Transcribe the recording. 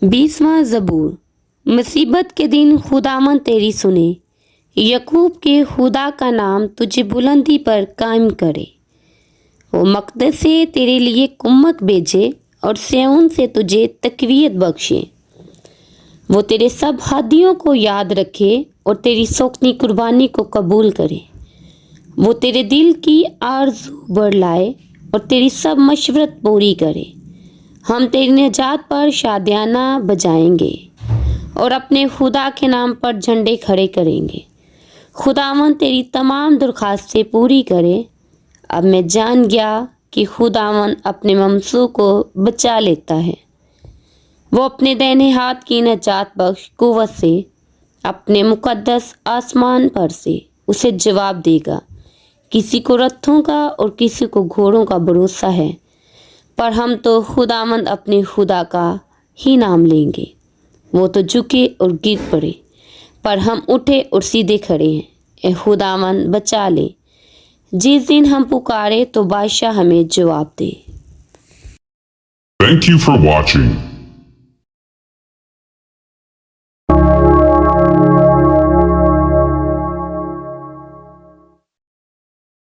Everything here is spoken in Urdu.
20واں زبور۔ مصیبت کے دن خداوند تیری سنے، یعقوب کے خدا کا نام تجھے بلندی پر قائم کرے۔ وہ مقدس سے تیرے لیے کمک بھیجے اور سیون سے تجھے تقویت بخشے۔ وہ تیرے سب ہدیوں کو یاد رکھے اور تیری سوکنی قربانی کو قبول کرے۔ وہ تیرے دل کی آرزو بڑھلائے اور تیری سب مشورت پوری کرے۔ ہم تیری نجات پر شادیانہ بجائیں گے اور اپنے خدا کے نام پر جھنڈے کھڑے کریں گے۔ خداوند تیری تمام درخواستیں پوری کرے۔ اب میں جان گیا کہ خداوند اپنے ممسوح کو بچا لیتا ہے۔ وہ اپنے دائنے ہاتھ کی نجات بخش قوت سے اپنے مقدس آسمان پر سے اسے جواب دے گا۔ کسی کو رتھوں کا اور کسی کو گھوڑوں کا بھروسہ ہے، پر ہم تو خداوند اپنے خدا کا ہی نام لیں گے۔ وہ تو جھکے اور گر پڑے، پر ہم اٹھے اور سیدھے کھڑے ہیں۔ اے خداوند بچا لے، جس دن ہم پکارے تو بادشاہ ہمیں جواب دے۔ Thank you for watching.